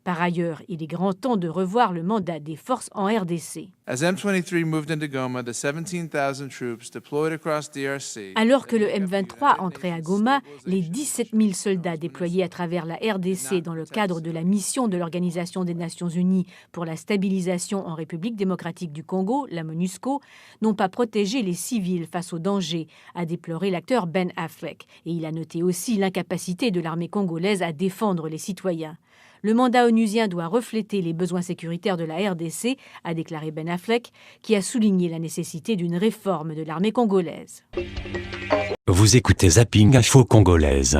Par ailleurs, il est grand temps de revoir le mandat des forces en RDC. Alors que le M23 entrait à Goma, les 17 000 soldats déployés à travers la RDC dans le cadre de la mission de l'Organisation des Nations Unies pour la stabilisation en République démocratique du Congo, la MONUSCO, n'ont pas protégé les civils face aux dangers, a déploré l'acteur Ben Affleck. Et il a noté aussi l'incapacité de l'armée congolaise à défendre les citoyens. Le mandat onusien doit refléter les besoins sécuritaires de la RDC, a déclaré Ben Affleck, qui a souligné la nécessité d'une réforme de l'armée congolaise. Vous écoutez Zapping Info Congolaise.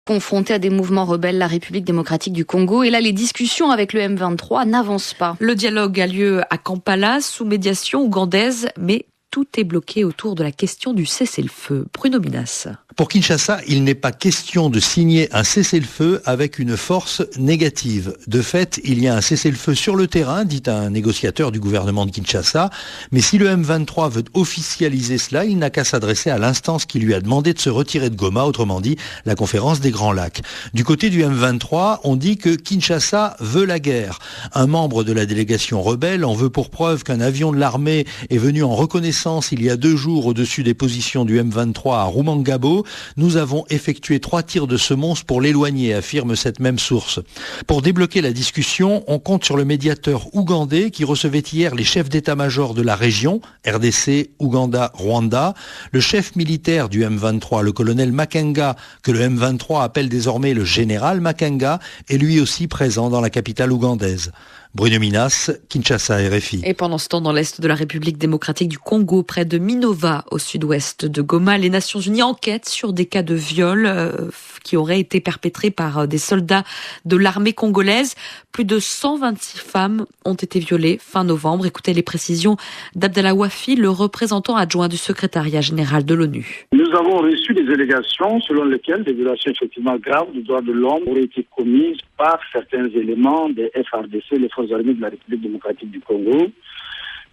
Confrontée à des mouvements rebelles, la République démocratique du Congo. Et là, les discussions avec le M23 n'avancent pas. Le dialogue a lieu à Kampala, sous médiation ougandaise, mais tout est bloqué autour de la question du cessez-le-feu. Bruno Minas. Pour Kinshasa, il n'est pas question de signer un cessez-le-feu avec une force négative. De fait, il y a un cessez-le-feu sur le terrain, dit un négociateur du gouvernement de Kinshasa. Mais si le M23 veut officialiser cela, il n'a qu'à s'adresser à l'instance qui lui a demandé de se retirer de Goma, autrement dit, la conférence des Grands Lacs. Du côté du M23, on dit que Kinshasa veut la guerre. Un membre de la délégation rebelle en veut pour preuve qu'un avion de l'armée est venu en reconnaissance il y a 2 jours au-dessus des positions du M23 à Rumangabo. Nous avons effectué 3 tirs de semonce pour l'éloigner, affirme cette même source. Pour débloquer la discussion, on compte sur le médiateur ougandais qui recevait hier les chefs d'état-major de la région, RDC, Ouganda, Rwanda, le chef militaire du M23, le colonel Makenga, que le M23 appelle désormais le général Makenga, est lui aussi présent dans la capitale ougandaise. Bruno Minas, Kinshasa, RFI. Et pendant ce temps, dans l'est de la République démocratique du Congo, près de Minova, au sud-ouest de Goma, les Nations Unies enquêtent sur des cas de viol qui auraient été perpétrés par des soldats de l'armée congolaise. Plus de 126 femmes ont été violées fin novembre. Écoutez les précisions d'Abdallah Wafi, le représentant adjoint du secrétariat général de l'ONU. Nous avons reçu des allégations selon lesquelles des violations effectivement graves des droits de l'homme auraient été commises par certains éléments des FARDC, les forces armées de la République démocratique du Congo.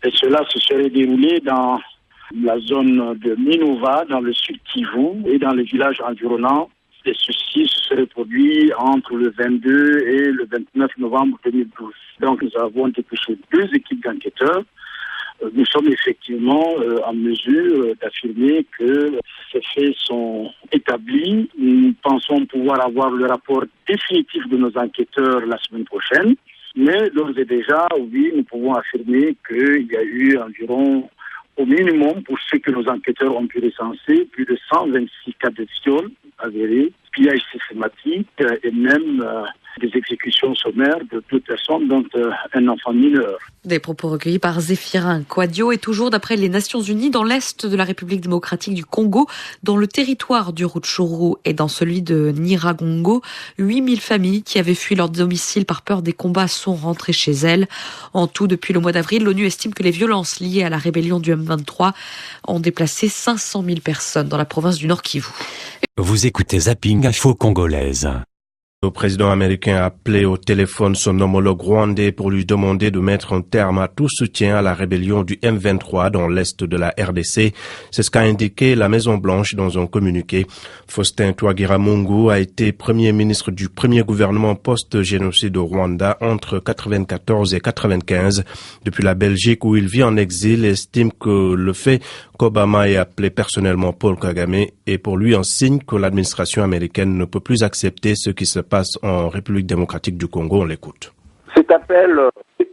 Et cela se serait déroulé dans la zone de Minova, dans le sud Kivu et dans les villages environnants. Et ceci se serait produit entre le 22 et le 29 novembre 2012. Donc nous avons dépêché 2 équipes d'enquêteurs. Nous sommes effectivement en mesure d'affirmer que ces faits sont établis. Nous pensons pouvoir avoir le rapport définitif de nos enquêteurs la semaine prochaine. Mais d'ores et déjà, oui, nous pouvons affirmer qu'il y a eu environ, au minimum, pour ce que nos enquêteurs ont pu recenser, plus de 126 cas de viol avérés, pillage systématique et même des exécutions sommaires de 2 personnes, dont un enfant mineur. Des propos recueillis par Zéphirin Kouadio et toujours d'après les Nations Unies, dans l'est de la République démocratique du Congo, dans le territoire du Rutshuru et dans celui de Nyiragongo, 8000 familles qui avaient fui leur domicile par peur des combats sont rentrées chez elles. En tout, depuis le mois d'avril, l'ONU estime que les violences liées à la rébellion du M23 ont déplacé 500 000 personnes dans la province du Nord Kivu. Vous écoutez Zapping Info Congolaise. Le président américain a appelé au téléphone son homologue rwandais pour lui demander de mettre un terme à tout soutien à la rébellion du M23 dans l'est de la RDC. C'est ce qu'a indiqué la Maison-Blanche dans un communiqué. Faustin Twagiramungu a été premier ministre du premier gouvernement post-génocide au Rwanda entre 1994 et 1995. Depuis la Belgique où il vit en exil, il estime que le fait qu'Obama ait appelé personnellement Paul Kagame est pour lui un signe que l'administration américaine ne peut plus accepter ce qui se passe en République démocratique du Congo. On l'écoute. Cet appel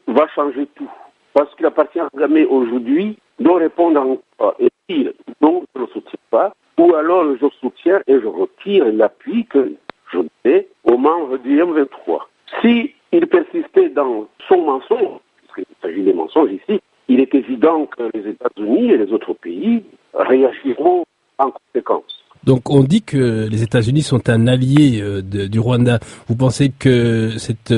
va changer tout. Parce qu'il appartient à Kagame aujourd'hui de répondre et dire non, je ne soutiens pas, ou alors je soutiens et je retire l'appui que je donne aux membres du M23. Si il persistait dans son mensonge, parce qu'il s'agit des mensonges ici, il est évident que les États-Unis et les autres pays réagiront en conséquence. Donc on dit que les États-Unis sont un allié du Rwanda. Vous pensez que cette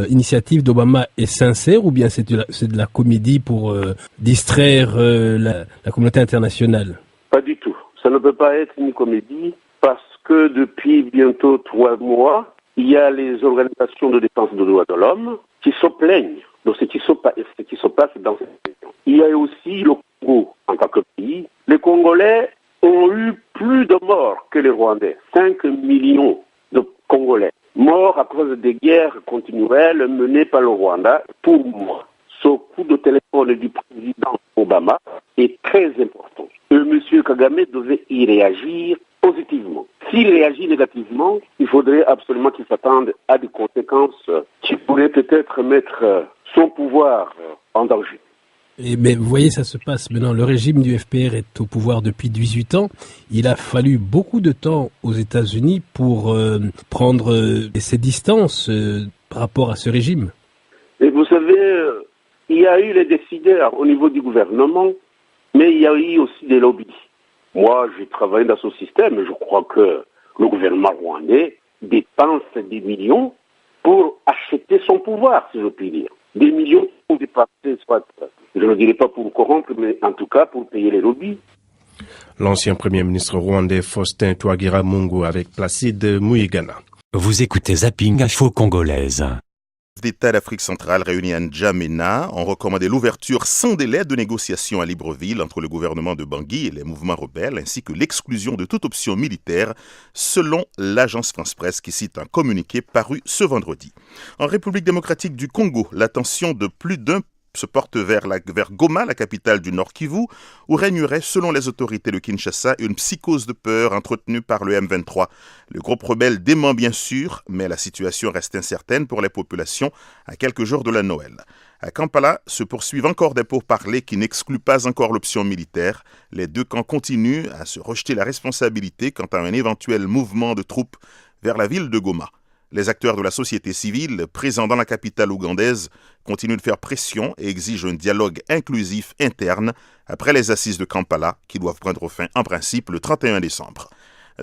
initiative d'Obama est sincère ou bien c'est de la comédie pour distraire la communauté internationale? Pas du tout. Ça ne peut pas être une comédie parce que depuis bientôt 3 mois, il y a les organisations de défense des droits de l'homme qui se plaignent de ce qui se passe dans cette région. Il y a aussi le Congo en tant que pays. Les Congolais ont eu plus de morts que les Rwandais. 5 millions de Congolais morts à cause des guerres continuelles menées par le Rwanda. Pour moi, ce coup de téléphone du président Obama est très important. Et M. Kagame devait y réagir positivement. S'il réagit négativement, il faudrait absolument qu'il s'attende à des conséquences qui pourraient peut-être mettre son pouvoir en danger. Mais vous voyez, ça se passe maintenant. Le régime du FPR est au pouvoir depuis 18 ans. Il a fallu beaucoup de temps aux États-Unis pour prendre ses distances par rapport à ce régime. Et vous savez, il y a eu les décideurs au niveau du gouvernement, mais il y a eu aussi des lobbies. Moi, j'ai travaillé dans ce système et je crois que le gouvernement rwandais dépense des millions pour acheter son pouvoir, si je puis dire. Des millions pour dépasser, soit, je ne dirais pas pour corrompre, mais en tout cas pour payer les lobbies. L'ancien premier ministre rwandais Faustin Twagiramungu avec Placide Muyigana. Vous écoutez Zapping Info Congolaise. D'État d'Afrique centrale réunis à N'Djamena ont recommandé l'ouverture sans délai de négociations à Libreville entre le gouvernement de Bangui et les mouvements rebelles, ainsi que l'exclusion de toute option militaire, selon l'agence France-Presse qui cite un communiqué paru ce vendredi. En République démocratique du Congo, l'attention de plus d'un se porte vers Goma, la capitale du Nord Kivu, où régnerait, selon les autorités de Kinshasa, une psychose de peur entretenue par le M23. Le groupe rebelle dément bien sûr, mais la situation reste incertaine pour les populations à quelques jours de la Noël. À Kampala se poursuivent encore des pourparlers qui n'excluent pas encore l'option militaire. Les deux camps continuent à se rejeter la responsabilité quant à un éventuel mouvement de troupes vers la ville de Goma. Les acteurs de la société civile, présents dans la capitale ougandaise, continuent de faire pression et exigent un dialogue inclusif interne après les assises de Kampala qui doivent prendre fin en principe le 31 décembre.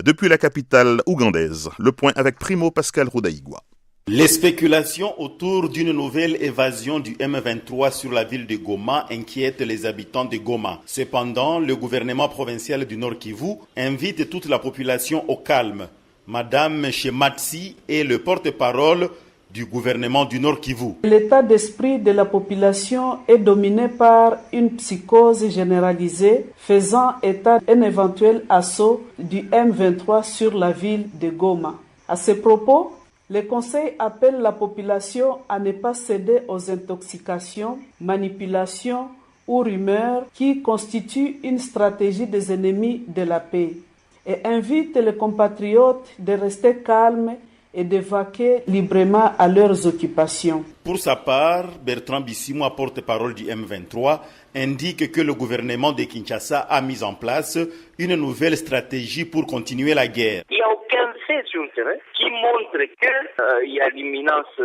Depuis la capitale ougandaise, le point avec Primo Pascal Roudaïgua. Les spéculations autour d'une nouvelle évasion du M23 sur la ville de Goma inquiètent les habitants de Goma. Cependant, le gouvernement provincial du Nord Kivu invite toute la population au calme. Madame Shematsi est le porte-parole du gouvernement du Nord Kivu. L'état d'esprit de la population est dominé par une psychose généralisée faisant état d'un éventuel assaut du M23 sur la ville de Goma. À ce propos, le Conseil appelle la population à ne pas céder aux intoxications, manipulations ou rumeurs qui constituent une stratégie des ennemis de la paix et invite les compatriotes de rester calmes et de vaquer librement à leurs occupations. Pour sa part, Bertrand Bissimo, porte-parole du M23, indique que le gouvernement de Kinshasa a mis en place une nouvelle stratégie pour continuer la guerre. Il n'y a aucun fait sur le terrain qui montre qu'il y a l'imminence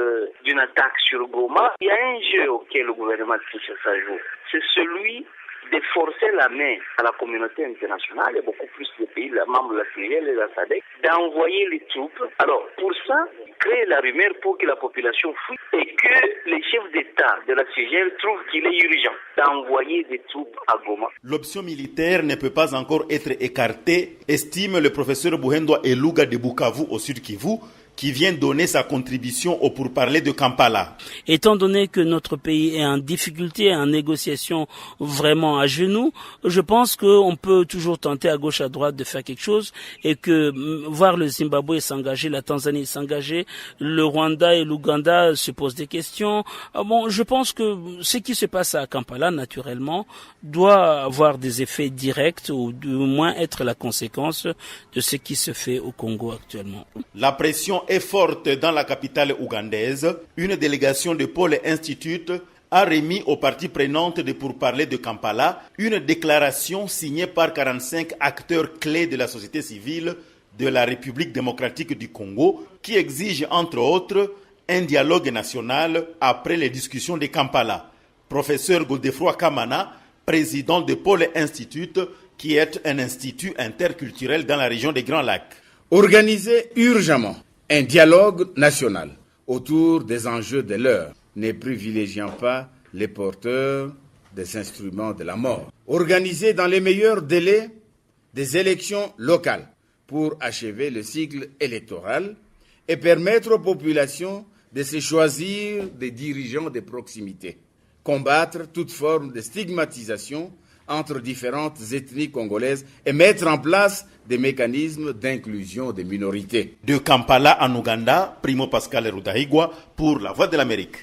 d'une attaque sur Goma. Il y a un jeu auquel le gouvernement de Kinshasa joue. C'est celui de forcer la main à la communauté internationale et beaucoup plus de pays, les membres de la CIGL et de la SADC, d'envoyer les troupes. Alors, pour ça, créer la rumeur pour que la population fuit et que les chefs d'État de la CIGL trouvent qu'il est urgent d'envoyer des troupes à Goma. L'option militaire ne peut pas encore être écartée, estime le professeur Buhendwa Eluga de Bukavu au Sud Kivu, qui vient donner sa contribution au pourparlers de Kampala. Étant donné que notre pays est en difficulté, en négociation vraiment à genoux, je pense qu'on peut toujours tenter à gauche, à droite de faire quelque chose et que voir le Zimbabwe s'engager, la Tanzanie s'engager, le Rwanda et l'Ouganda se posent des questions. Bon, je pense que ce qui se passe à Kampala, naturellement, doit avoir des effets directs ou du moins être la conséquence de ce qui se fait au Congo actuellement. La pression est forte dans la capitale ougandaise. Une délégation de Pôle Institute a remis aux parties prenantes de pourparlers de Kampala une déclaration signée par 45 acteurs clés de la société civile de la République démocratique du Congo qui exige entre autres un dialogue national après les discussions de Kampala. Professeur Godefroy Kamana, président de Pôle Institute, qui est un institut interculturel dans la région des Grands Lacs. Organiser urgemment un dialogue national autour des enjeux de l'heure, ne privilégiant pas les porteurs des instruments de la mort. Organiser dans les meilleurs délais des élections locales pour achever le cycle électoral et permettre aux populations de se choisir des dirigeants de proximité. Combattre toute forme de stigmatisation entre différentes ethnies congolaises et mettre en place des mécanismes d'inclusion des minorités. De Kampala en Ouganda, Primo Pascal Rudahigwa pour La Voix de l'Amérique.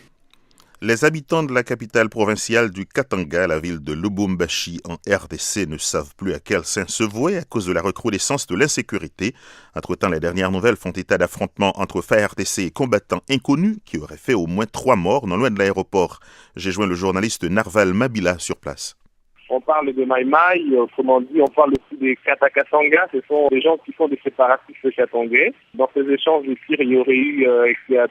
Les habitants de la capitale provinciale du Katanga, la ville de Lubumbashi en RDC, ne savent plus à quel saint se vouer à cause de la recrudescence de l'insécurité. Entre-temps, les dernières nouvelles font état d'affrontements entre FARDC et combattants inconnus qui auraient fait au moins 3 morts non loin de l'aéroport. J'ai joint le journaliste Narval Mabila sur place. On parle de Maïmaï, autrement dit, on parle aussi des Katakasanga. Ce sont des gens qui sont des séparatistes katangais. Dans ces échanges de tirs, il y aurait eu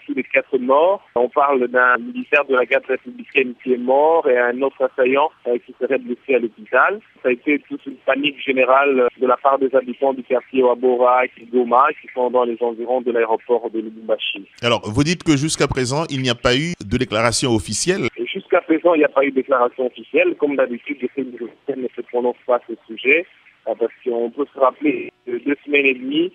plus de 4 morts. On parle d'un militaire de la garde républicaine qui est mort et un autre assaillant qui serait blessé à l'hôpital. Ça a été toute une panique générale de la part des habitants du quartier Wabora et Kigoma qui sont dans les environs de l'aéroport de Lubumbashi. Alors, vous dites que jusqu'à présent, il n'y a pas eu de déclaration officielle. Et jusqu'à présent, il n'y a pas eu de déclaration officielle. Comme d'habitude, je ne se prononce pas à ce sujet, parce qu'on peut se rappeler de 2 semaines et demie,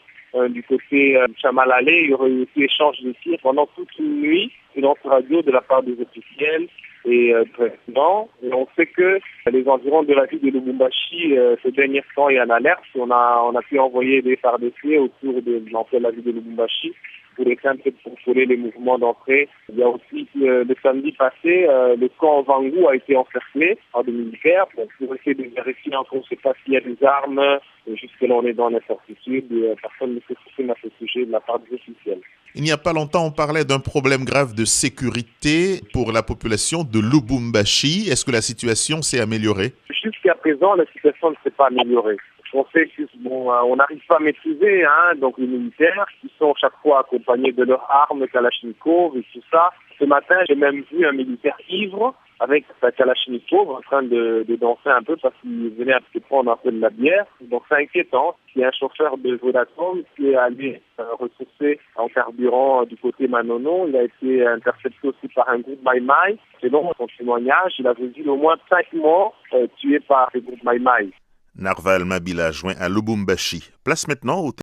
du côté Chamalale, il y aurait eu aussi échange de tirs pendant toute une nuit, silence radio de la part des officiels et présidents. Et on sait que les environs de la ville de Lubumbashi, ces derniers temps, il y a une alerte. On a pu envoyer des FARDC autour de l'entrée de la ville de Lubumbashi pour essayer de contrôler les mouvements d'entrée. Il y a aussi, le samedi passé, le camp Vangu a été encerclé par des militaires pour essayer de vérifier encore, on ne sait pas s'il y a des armes. Jusque-là, on est dans l'incertitude. Personne ne s'exprime à ce sujet de la part des officiels. Il n'y a pas longtemps, on parlait d'un problème grave de sécurité pour la population de Lubumbashi. Est-ce que la situation s'est améliorée? Jusqu'à présent, la situation ne s'est pas améliorée. On sait qu'on n'arrive pas à maîtriser, donc les militaires qui sont chaque fois accompagnés de leurs armes, Kalachnikov et tout ça. Ce matin, j'ai même vu un militaire ivre avec sa Kalachnikov en train de danser un peu parce qu'il venait à prendre un peu de la bière. Donc c'est inquiétant. Il y a un chauffeur de Vodacom qui est allé ressourcer en carburant du côté Manono. Il a été intercepté aussi par un groupe Maïmaï. Selon son témoignage, il avait vu au moins 5 morts tués par le groupe Maïmaï. Narval Mabila joint à Lubumbashi. Place maintenant au